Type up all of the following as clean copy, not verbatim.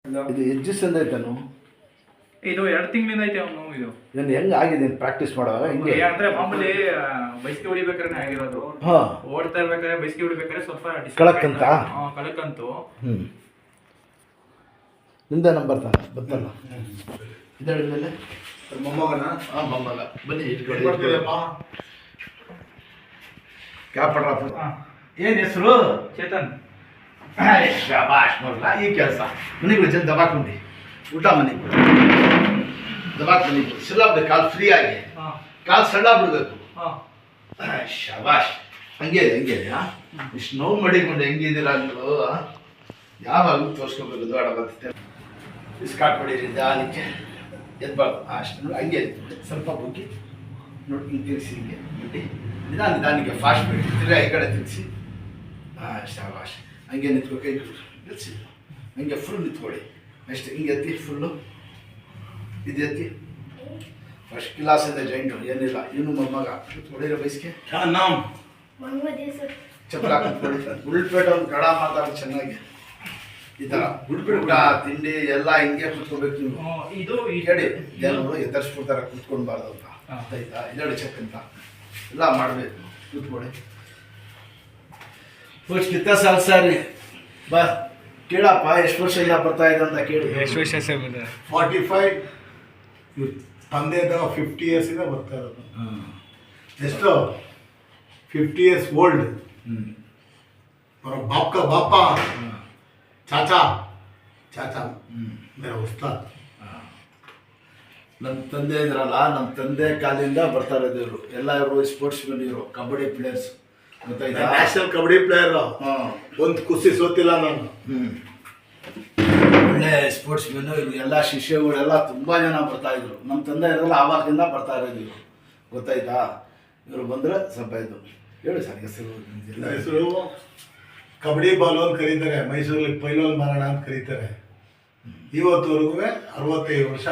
ಇದು ಎಡ್ಜಸ್ಟೆಂಡ್ ಐತನು ಇದು 2 ತಿಂಗಳಿಂದ ಐತೆ ಅವನು ಇದು ಏನು ಹೆಂಗೆ ಆಗಿದೆ ಪ್ರಾಕ್ಟೀಸ್ ಮಾಡುವಾಗ ಹಿಂಗೆ ಅಂದ್ರೆ ಮಾಮೂಲಿ ಬೈಸ್ಕಿ ಹೊಡಿಬೇಕಾದ್ರೆ ಆಗಿರೋದು ಓಡ್ತಾ ಇರ್ಬೇಕಾದ್ರೆ ಬೈಸ್ಕಿ ಹೊಡಿಬೇಕಾದ್ರೆ ಸ್ವಲ್ಪ ಕಳಕ್ಕಂತ ಕಳಕ್ಕಂತು ನಿಂದ ನಂಬರ್ ಬರ್ತಲ್ಲ ಇದರ ಮೇಲೆ ಮೊಮ್ಮಗನ ಮೊಮ್ಮಗ ಬನ್ನಿ ಇಟ್ಕೊಳ್ಳಿ ಕ್ಯಾಪಡ್ರಪ್ಪ ಏನು ಹೆಸರು ಚೇತನ್ ಶಾಬಾಷ್ ನೋಡ್ಲಾ ಈ ಕೆಲಸ ಮನೆಗಳು ಜನ ದಬಾಕೊಂಡಿ ಊಟ ಮನೆ ದಬಾಕ್ ಮನೆ ಸಿಲ್ಲಾಬ್ದೆ ಕಾಲು ಫ್ರೀ ಆಗಿ ಕಾಲು ಸಣ್ಣ ಬಿಡ್ಬೇಕು ಶಾಬಾಷ್ ಹಂಗೆ ಹಂಗೆ ಇಷ್ಟು ನೋವು ಮಡಿಕೊಂಡು ಹೆಂಗಿದ್ದೀರಾ ನೀವು ಯಾವಾಗಲೂ ತೋರಿಸ್ಕೋಬೇಕು ದೊಡ್ಡ ಬರ್ತೈತೆ ಇಸ್ಕಾಟ್ ಹೊಡೀರಿ ನಿಧಾನಕ್ಕೆ ಎದ್ಬಾರ್ದು ಅಷ್ಟು ಹಂಗೆ ಸ್ವಲ್ಪ ಬುಗ್ಗಿ ನೋಡಿ ಹಿಂಗೆ ತಿರ್ಸಿ ಹಿಂಗೆ ಬಿಟ್ಟು ನಿಧಾನಕ್ಕೆ ಫಾಸ್ಟ್ ಬಿಡಿ ತಿರ್ಗಿ ಈ ಕಡೆ ತಿರ್ಸಿ ಶಾಬಾಷ್ ಹಂಗೆ ನಿಂತ್ಕೊ ಕೈ ನಿಲ್ಲಿಸಿ ಹಂಗೆ ಫುಲ್ ನಿಂತ್ಕೊಳ್ಳಿ ನೆಕ್ಸ್ಟ್ ಹಿಂಗೆ ಎತ್ತಿ ಫುಲ್ಲು ಇದು ಎತ್ತಿ ಫಸ್ಟ್ ಕ್ಲಾಸಿಂದ ಜಾಯಿಂಟು ಏನಿಲ್ಲ ಇವನು ಮೊಮ್ಮಗ ಹೊಡಿರೋ ಬಯಸ್ಗೆ ನಾವು ಚಪ್ಪಲ ಹಾಕೊಂಡ್ಕೊಳ್ಳಿ ಉಳ್ಪೇಟ ಒಂದು ಕಡ ಮಾತಾಡಿ ಚೆನ್ನಾಗಿ ಈ ಥರ ಊಟ ತಿಂಡಿ ಎಲ್ಲ ಹಿಂಗೆ ಕುತ್ಕೋಬೇಕು ನೀವು ಇದು ಹೇಳಿ ಜನರು ಎದುರಿಸ್ಬಿಡ್ತಾರೆ ಕುತ್ಕೊಳ್ಬಾರ್ದು ಅಂತ ಆಯ್ತಾ ಇದೆರಡು ಚೆಕ್ ಅಂತ ಎಲ್ಲ ಮಾಡಬೇಕು ಕೂತ್ಕೊಳ್ಳಿ ಫಸ್ಟ್ ಕಿತ್ತ ಸಾರಿ ಬಾ ಕೇಳಪ್ಪ ಎಷ್ಟು ವರ್ಷ ಇಲ್ಲ ಬರ್ತಾ ಇದೆ ಅಂತ ಕೇಳಿ ಎಷ್ಟು ವರ್ಷ 45 ತಂದೆ ಇದ್ದಾಗ 50 years ಇಂದ ಬರ್ತಾ ಇರೋದು ಎಷ್ಟು 50 years ಓಲ್ಡ್ ಬಾಪ್ಕ ಬಾಪ ಚಾಚಾ ಚಾಚಾ ಮೇರಾ ಉಸ್ತಾದ್ ನಮ್ಮ ತಂದೆ ಇದ್ರಲ್ಲ ನಮ್ಮ ತಂದೆ ಕಾಲದಿಂದ ಬರ್ತಾ ಇರೋದು ಇವರು ಎಲ್ಲ ಇವರು ಸ್ಪೋರ್ಟ್ಸ್ ಮೆನ್ ಇವರು ಕಬಡ್ಡಿ ಪ್ಲೇಯರ್ಸ್ ಗೊತ್ತಾಯ್ತಾ ನ್ಯಾಷನಲ್ ಕಬಡ್ಡಿ ಪ್ಲೇಯರ್ ಒಂದು ಕುಸ್ತಿ ಸೋತಿಲ್ಲ ನಾನು ಒಳ್ಳೆ ಸ್ಪೋರ್ಟ್ಸ್ ಮೆನ್ ಇವರು ಎಲ್ಲ ಶಿಷ್ಯಗಳೆಲ್ಲ ತುಂಬ ಜನ ಬರ್ತಾ ಇದ್ರು ನಮ್ಮ ತಂದೆ ಇರಲ್ಲ ಆವಾಗಿಂದ ಬರ್ತಾ ಇರೋದು ಇವರು ಗೊತ್ತಾಯ್ತಾ ಇವರು ಬಂದರೆ ಸ್ವಲ್ಪ ಇದು ಹೇಳಿ ಸರ್ ಹೆಸರು ಹೆಸರು ಕಬಡ್ಡಿ ಬಾಲ್ ಅಂತ ಕರೀತಾರೆ ಮೈಸೂರಲ್ಲಿ ಪೈಲೋಲ್ ಮಾರಣ ಅಂತ ಕರೀತಾರೆ ಇವತ್ತುವರೆಗೂ 65 ವರ್ಷ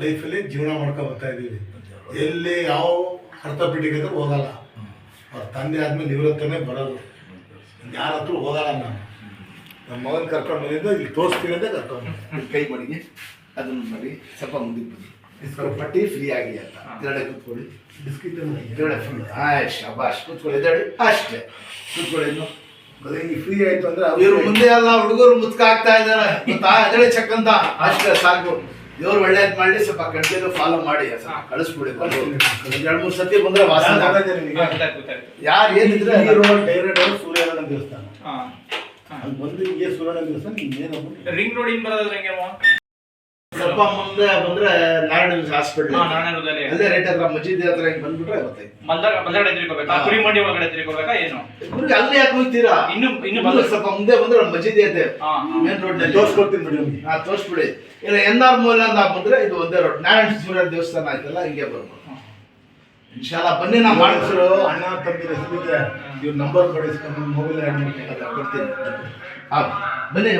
ಲೈಫಲ್ಲಿ ಜೀವನ ಮಾಡ್ಕೊಂಡು ಬರ್ತಾ ಇದ್ದೀವಿ ಎಲ್ಲಿ ಯಾವ ಅರ್ಥಪೀಠಿಗೆ ಹತ್ರ ಹೋಗಲ್ಲ ಅವ್ರ ತಂದೆ ಆದಮೇಲೆ ಇವ್ರ ಹತ್ರನೇ ಬರೋದು ಯಾರ ಹತ್ರ ಹೋಗಲ್ಲ ನಾನು ನಮ್ಮ ಮಗನ ಕರ್ಕೊಂಡು ಬಂದಿದ್ದು ಇಲ್ಲಿ ತೋರಿಸ್ತೀನಿ ಅಂತ ಕರ್ಕೊಂಡು ಕೈ ಮಡಿಗೆ ಅದನ್ನು ಮಾಡಿ ಸ್ವಲ್ಪ ಮುಂದಕ್ಕೆ ಬನ್ನಿ ಪಟ್ಟಿ ಫ್ರೀ ಆಗಿ ಅಂತ ಇದರಡೆ ಕೂತ್ಕೊಳ್ಳಿ ಬಿಸ್ಕಿಟ್ ಇದರಡೆ ಫುಲ್ ಶಾಬಾಷ್ ಕೂತ್ಕೊಳ್ಳಿ ಇದರಡೆ ಅಷ್ಟೇ ಕೂತ್ಕೊಳ್ಳಿ ಇನ್ನು ಅದೇ ಈ ಫ್ರೀ ಆಯಿತು ಅಂದರೆ ಇವ್ರು ಮುಂದೆ ಎಲ್ಲ ಹುಡುಗರು ಮುತ್ಕ ಆಗ್ತಾ ಇದ್ದಾರೆ ಗೊತ್ತಾ ಇದರಡೆ ಚೆಕ್ ಅಂತ ಅಷ್ಟೇ ಸಾಕು ಇವ್ರು ಒಳ್ಳೇದು ಮಾಡಿ ಸ್ವಲ್ಪ ಕಂಟಿನ್ಯೂ ಫಾಲೋ ಮಾಡಿ ಕಳಿಸ್ಬಿಡಿ 2-3 ಸತಿ ಬಂದ್ರೆ ಯಾರು ಏನಿದ್ರೆ ಡೈರೆಕ್ಟ್ ಸೂರ್ಯನ ದೇವಸ್ಥಾನ ಅಲ್ಲಿ ಬಂದು ಹಿಂಗೆ ಸೂರ್ಯನ ದೇವಸ್ಥಾನ ಇನ್ನೇನು ರಿಂಗ್ ರೋಡ್ ಹಿಂಗ್ ಬರೋದ್ರೆ ಹೆಂಗೆ ಸ್ವಲ್ಪ ಮುಂದೆ ಬಂದ್ರೆ ನಾರಾಯಣ ಹಾಸ್ಪಿಟಲ್ ಅಲ್ಲೇ ರೈಟ್ ಹತ್ರ ಮಜೀದ್ ಹತ್ರ ಹಿಂಗ್ ಬಂದ್ಬಿಟ್ರೆ ಗೊತ್ತಾಯ್ತು ಮಲ್ದಾಡ ತಿರ್ಕೋಬೇಕಾ ಕುರಿ ಮಂಡಿ ಒಳಗಡೆ ತಿರ್ಕೋಬೇಕಾ ಏನು ಗುರುಗೆ ಅಲ್ಲಿ ಯಾಕೆ ಹೋಗ್ತೀರಾ ಇನ್ನು ಸ್ವಲ್ಪ ಮುಂದೆ ಬಂದ್ರೆ ಮಜೀದ್ ಐತೆ ಮೇನ್ ರೋಡ್ ನಲ್ಲಿ ತೋರಿಸ್ಕೊಡ್ತೀನಿ ಬಿಡಿ ನಮಗೆ ತೋರಿಸ್ಬಿಡಿ ಇಲ್ಲ ಎನ್ಆರ್ ಮೂಲ ಅಂತ ಬಂದ್ರೆ ಇದು ಒಂದೇ ರೋಡ್ ನಾರಾಯಣ ಸೂರ್ಯ ದೇವಸ್ಥಾನ ಆಯ್ತಲ್ಲ ಹಿಂಗೆ ಬರ್ಬೋದು ಇನ್ಶಾಲ್ಲ ಬನ್ನಿ ನಾ ಮಾಡಿಸ್ರು ಅಣ್ಣ ತಮ್ಮಿ ಹೆಸರಿದೆ ಇವ್ರ ನಂಬರ್ ಕೊಡಿಸ್ಕೊಂಡು ಮೊಬೈಲ್ ಆ್ಯಡ್ ಮಾಡ್ತೀನಿ ಕೊಡ್ತೀನಿ ಬನ್ನಿ